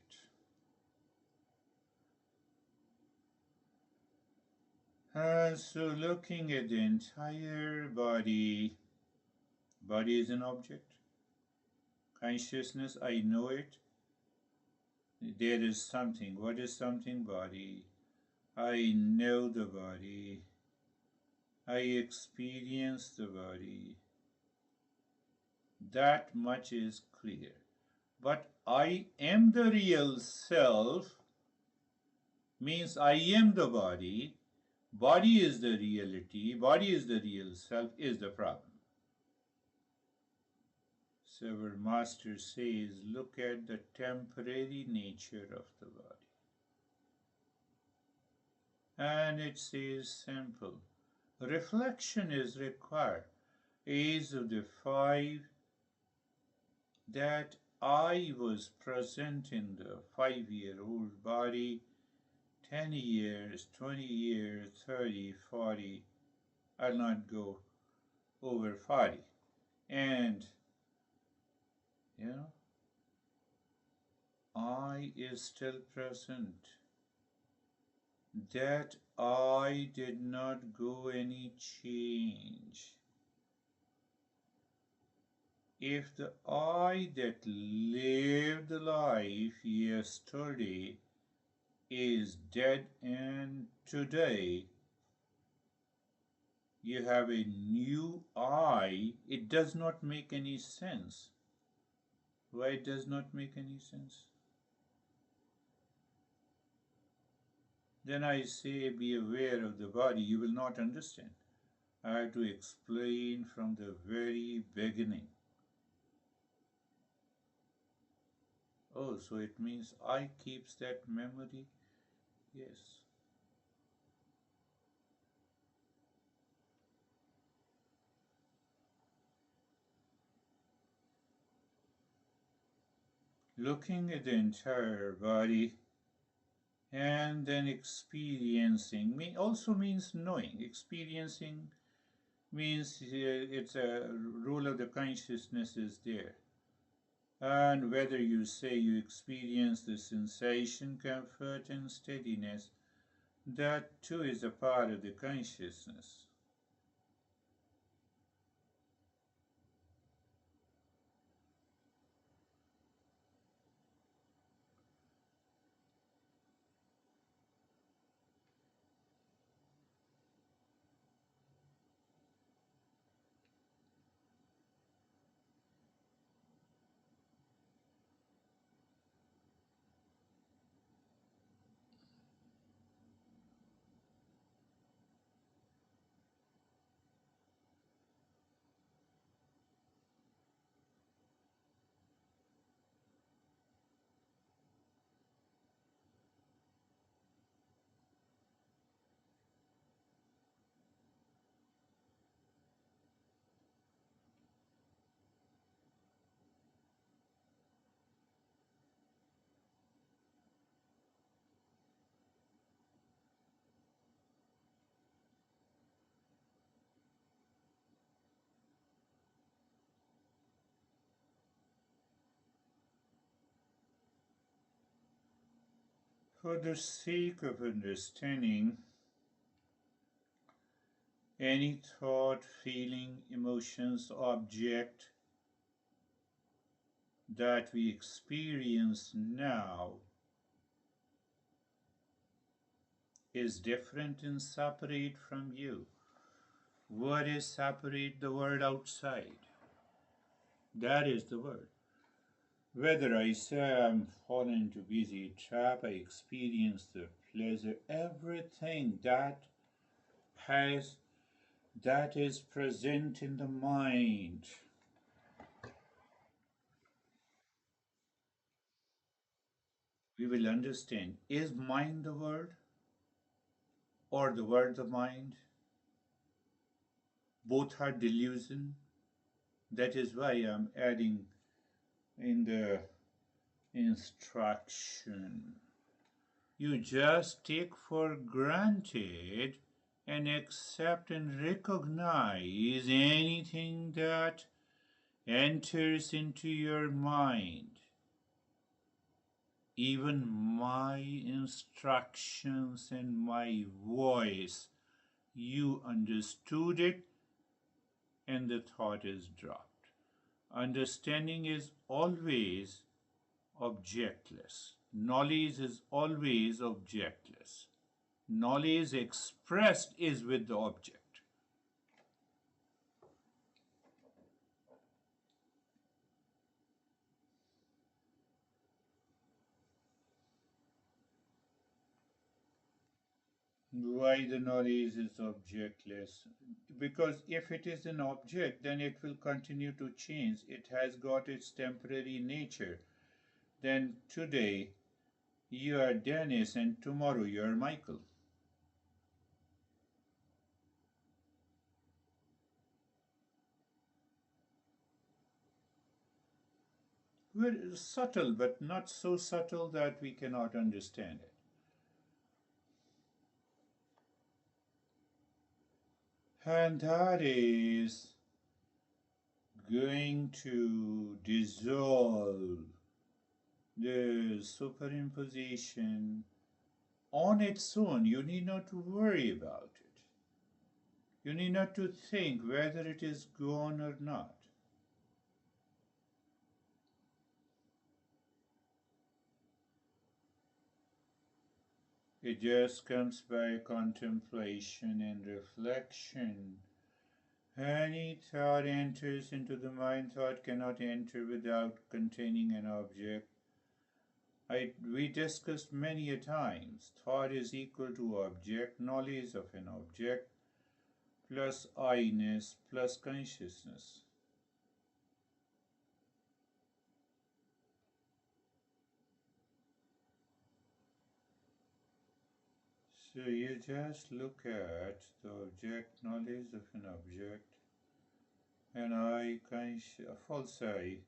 it. So looking at the entire body, body is an object. Consciousness, I know it. There is something. What is something? Body. I know the body. I experience the body. That much is clear. But I am the real self means I am the body. Body is the reality. Body is the real self is the problem. So our master says, look at the temporary nature of the body. And it says simple. Reflection is required. Is of the five that I was present in the 5-year-old body, 10 years, 20 years, 30, 40, I'll not go over 40. And, I is still present. That I did not go any change. If the I that lived life yesterday is dead and today you have a new I, it does not make any sense. Why it does not make any sense? Then I say, be aware of the body. You will not understand. I have to explain from the very beginning. Oh, so it means I keeps that memory? Yes. Looking at the entire body and then experiencing also means knowing. Experiencing means it's a role of the consciousness is there. And whether you say you experience the sensation, comfort, and steadiness, that too is a part of the consciousness. For the sake of understanding, any thought, feeling, emotions, object that we experience now is different and separate from you. What is separate? The world outside. That is the word. Whether I say I'm fallen into busy trap, I experience the pleasure, everything has that is present in the mind. We will understand, is mind the word or the word the mind? Both are delusion. That is why I'm adding in the instruction. You just take for granted and accept and recognize anything that enters into your mind. Even my instructions and my voice, you understood it and the thought is dropped. Understanding is always objectless. Knowledge is always objectless. Knowledge expressed is with the object. Why the knowledge is objectless? Because if it is an object, then it will continue to change. It has got its temporary nature. Then today you are Dennis and tomorrow you are Michael. Very subtle, but not so subtle that we cannot understand it. And that is going to dissolve the superimposition on its own. You need not to worry about it. You need not to think whether it is gone or not. It just comes by contemplation and reflection. Any thought enters into the mind, thought cannot enter without containing an object. We discussed many a times, thought is equal to object, knowledge of an object, plus I-ness, plus consciousness. So you just look at the object, knowledge of an object, and a false I.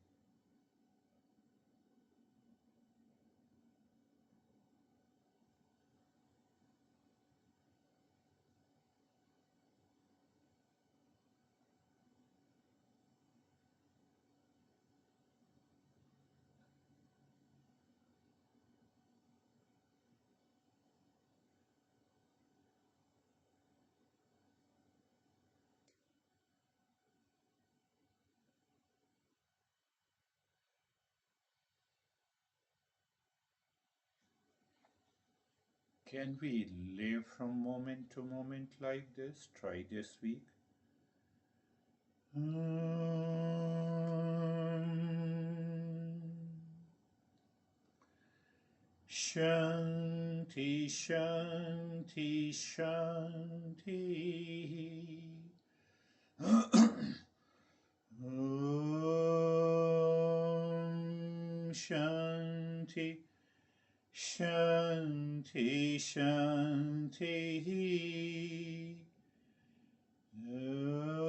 Can we live from moment to moment like this? Try this week. Shanti, Shanti, Shanti. Om Shanti, Shanti, Shanti. Om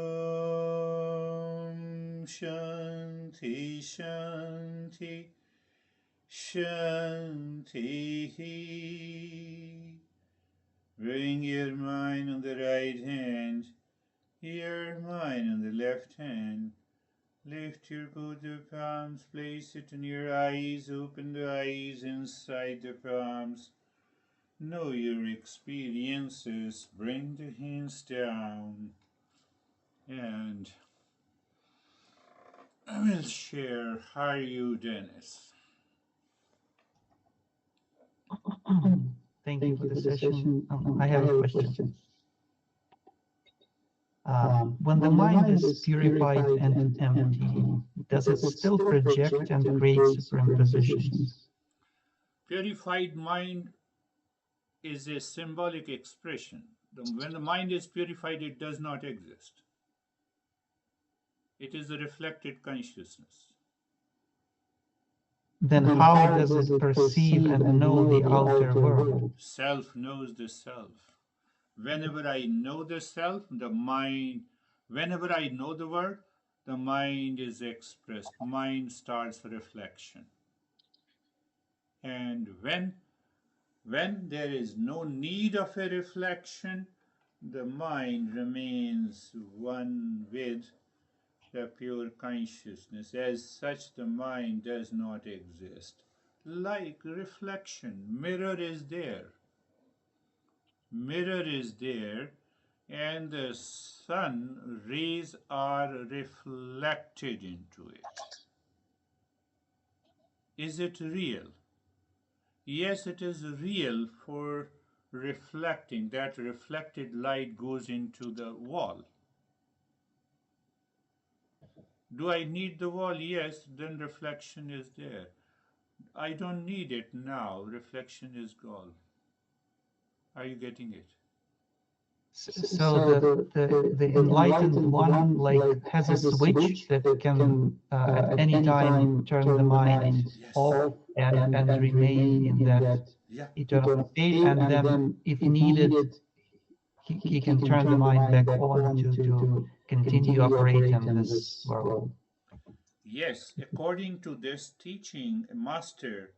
Shanti, Shanti, Shanti. Bring your mind on the right hand, your mind on the left hand. Lift your both your palms, place it on your eyes, open the eyes inside the palms. Know your experiences, bring the hands down, and I will share. How are you, Dennis? Thank you for the session. I have a question. When the mind is purified and empty, does it still project and create superimpositions? Purified mind is a symbolic expression. When the mind is purified, it does not exist. It is a reflected consciousness. Then how does it perceive and know the outer world? Self knows the self. Whenever I know the self, the mind, whenever I know the word, the mind is expressed. Mind starts reflection. And when there is no need of a reflection, the mind remains one with the pure consciousness. As such, the mind does not exist. Like reflection, mirror is there. Mirror is there, and the sun rays are reflected into it. Is it real? Yes, it is real for reflecting. That reflected light goes into the wall. Do I need the wall? Yes, then reflection is there. I don't need it now. Reflection is gone. Are you getting it? So the enlightened one has a switch that can at any time turn the mind Yes. off and remain in that Yeah. eternal state, and then if needed, he can turn the mind back on to continue operate in this world. Yes, according to this teaching, master,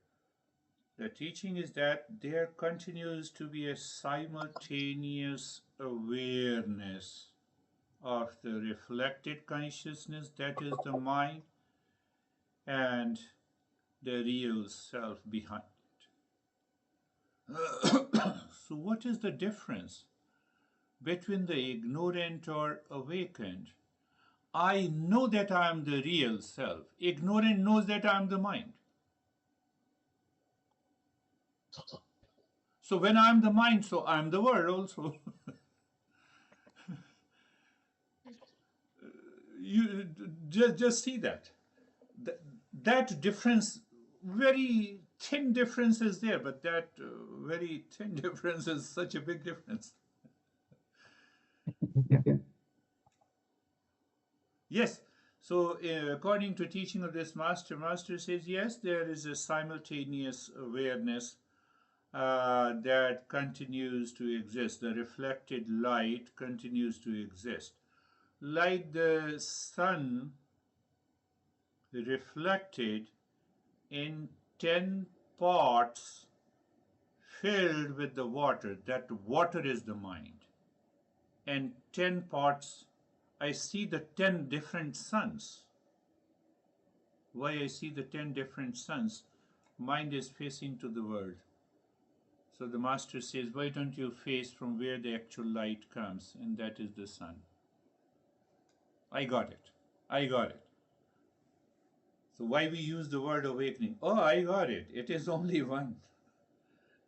the teaching is that there continues to be a simultaneous awareness of the reflected consciousness, that is the mind, and the real self behind it. So, what is the difference between the ignorant or awakened? I know that I am the real self. Ignorant knows that I am the mind. So when I am the mind, so I am the world also. You just see that. That difference, very thin difference is there, but that very thin difference is such a big difference. Yeah. Yes. So according to teaching of this master says yes, there is a simultaneous awareness that continues to exist. The reflected light continues to exist. Like the sun reflected in 10 pots filled with the water, that water is the mind. And 10 pots, I see the 10 different suns. Why I see the 10 different suns? Mind is facing to the world. So the master says, why don't you face from where the actual light comes? And that is the sun. I got it. I got it. So why we use the word awakening? Oh, I got it. It is only one.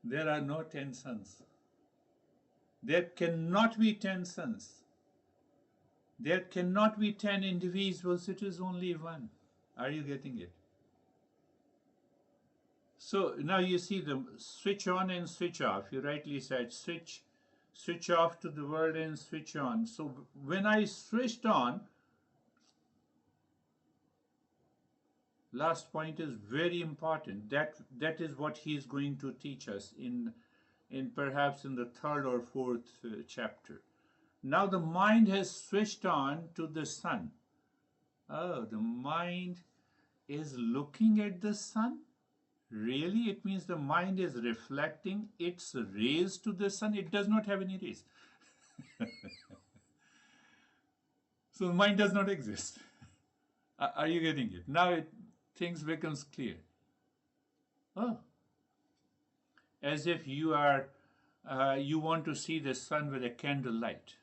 There are no 10 suns. There cannot be 10 suns. There cannot be 10 individuals. It is only one. Are you getting it? So now you see the switch on and switch off. You rightly said switch off to the world and switch on. So when I switched on, last point is very important. That is what he is going to teach us in perhaps in the third or fourth chapter. Now the mind has switched on to the sun. Oh, the mind is looking at the sun? Really? It means the mind is reflecting its rays to the sun. It does not have any rays. So the mind does not exist. Are you getting it? Now things becomes clear. Oh, as if you are you want to see the sun with a candlelight.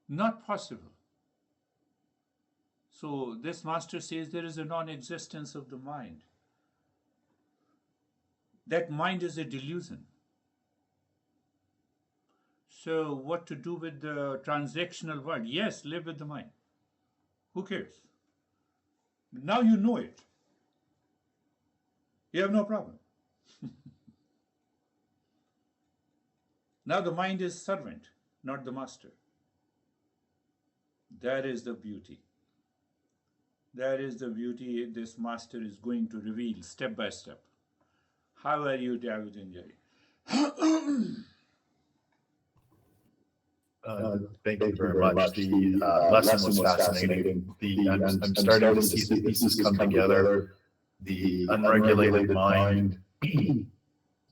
Not possible. So this master says there is a non-existence of the mind. That mind is a delusion. So what to do with the transactional world? Yes, live with the mind. Who cares? Now you know it. You have no problem. Now the mind is servant, not the master. That is the beauty. That is the beauty this master is going to reveal step by step. How are you, David and Jerry? Thank you very much. The lesson was fascinating. I'm starting to see the pieces come together. The unregulated mind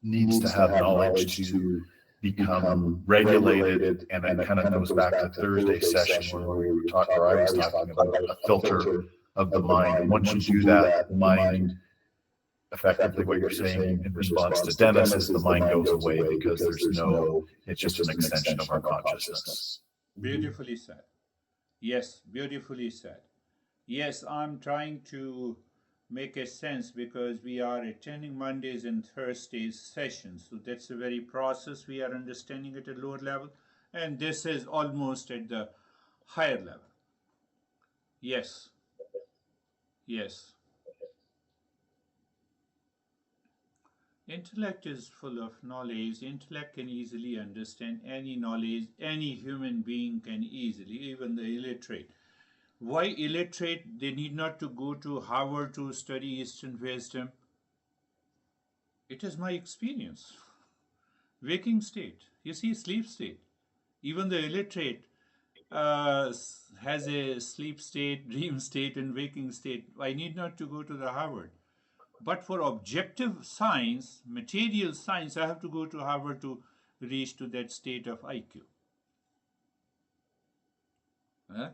needs to have knowledge to become regulated, and it kind of goes back to Thursday's session where we were talking, or I was talking about a filter of the mind. And once you do that, the mind, effectively what you're saying in response to Dennis, is the mind goes away because it's just an extension of our consciousness. Beautifully said. Yes, beautifully said. Yes, I'm trying to make a sense because we are attending Mondays and Thursdays sessions. So that's the very process we are understanding at a lower level. And this is almost at the higher level. Yes. Yes. Intellect is full of knowledge. Intellect can easily understand any knowledge. Any human being can easily, even the illiterate. Why illiterate? They need not to go to Harvard to study Eastern wisdom. It is my experience. Waking state. You see, sleep state. Even the illiterate has a sleep state, dream state, and waking state. I need not to go to the Harvard. But for objective science, material science, I have to go to Harvard to reach to that state of IQ. Huh?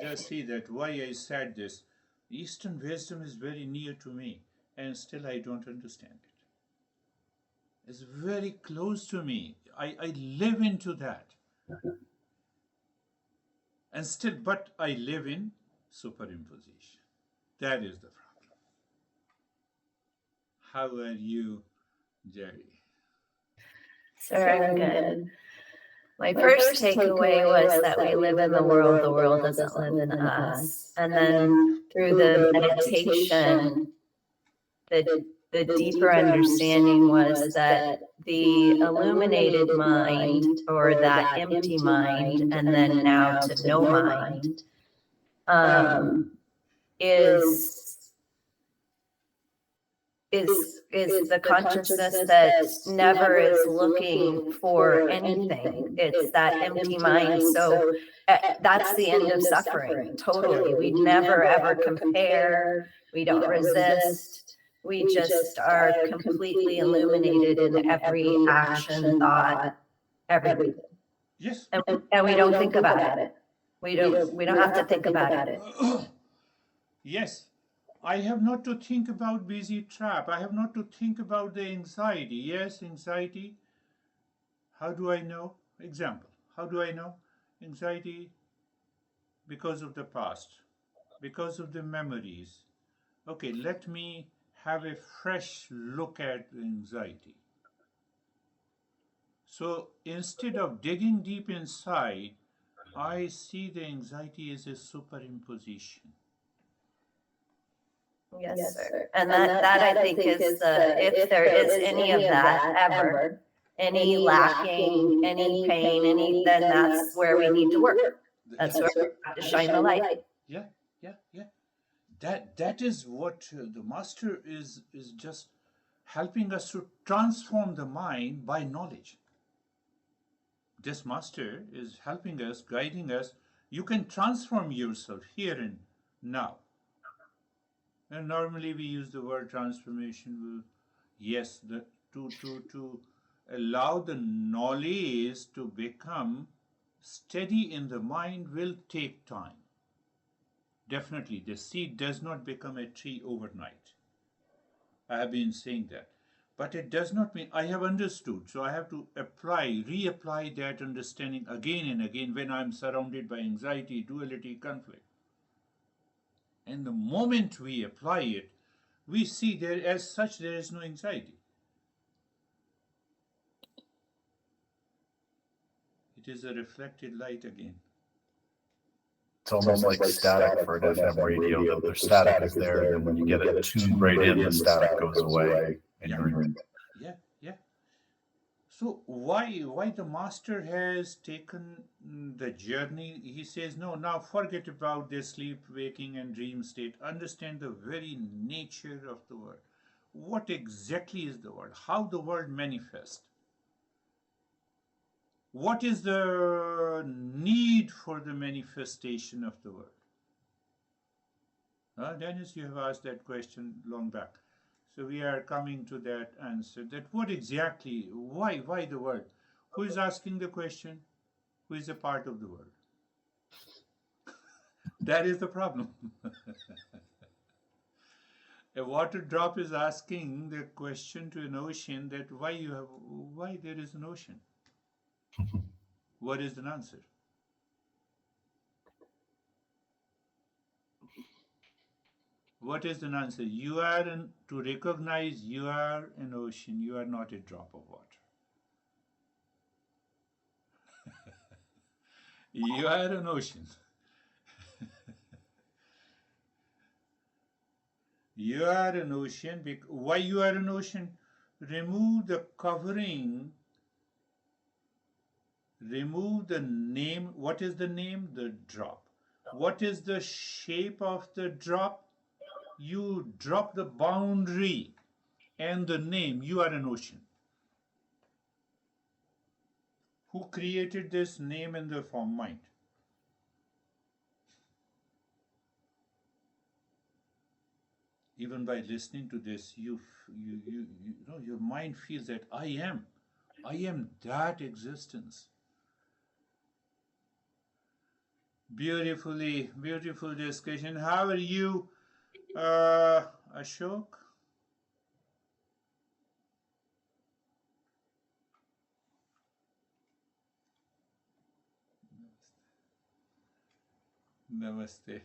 Just see that why I said this. Eastern wisdom is very near to me, and still I don't understand it. It's very close to me. I live into that. And still, but I live in superimposition. That is the problem. How are you, Jerry? Sir, I'm good. My first takeaway was that we live in the world doesn't live in us. And then through the meditation, the deeper understanding was that the illuminated mind, or that empty mind, and then now to no mind, is the consciousness that never is looking for anything. It's that empty mind. So that's the end of suffering. Totally. We never ever compare. We don't resist. We just are completely illuminated in every action, thought, everything. Yes. And we don't think about it. We don't have to think about it. Yes. I have not to think about busy trap. I have not to think about the anxiety. Yes, anxiety. How do I know? Example. How do I know? Anxiety because of the past, because of the memories. Okay, let me have a fresh look at anxiety. So instead of digging deep inside, I see the anxiety as a superimposition. Yes, sir. And that I think is if there is any of that ever, any lacking, any pain, then that's where we need to work. That's where we have to shine the light. Yeah. That is what the master is just helping us to transform the mind by knowledge. This master is helping us, guiding us. You can transform yourself here and now. And normally we use the word transformation. Yes, to allow the knowledge to become steady in the mind will take time. Definitely, the seed does not become a tree overnight. I have been saying that. But it does not mean I have understood. So I have to reapply that understanding again and again when I'm surrounded by anxiety, duality, conflict. And the moment we apply it, we see there as such there is no anxiety. It is a reflected light again. It's almost like static for an FM radio. The static is there, and then when you get it tuned right in, the static goes away, and you're in. Yeah, yeah. So why the master has taken the journey? He says, no, now forget about this sleep, waking, and dream state. Understand the very nature of the world. What exactly is the world? How the world manifests? What is the need for the manifestation of the world? Dennis, you have asked that question long back. So we are coming to that answer. That what exactly, why the world? Who is asking the question? Who is a part of the world? That is the problem. A water drop is asking the question to an ocean that why there is an ocean? What is the answer? What is the answer? You are to recognize you are an ocean, you are not a drop of water. You are an ocean. You are an ocean. Why you are an ocean? Remove the covering. Remove the name. What is the name? The drop. What is the shape of the drop? You drop the boundary and the name. You are an ocean. Who created this name in the form? Mind. Even by listening to this, you know your mind feels that I am that existence. Beautiful discussion. How are you, Ashok? Namaste.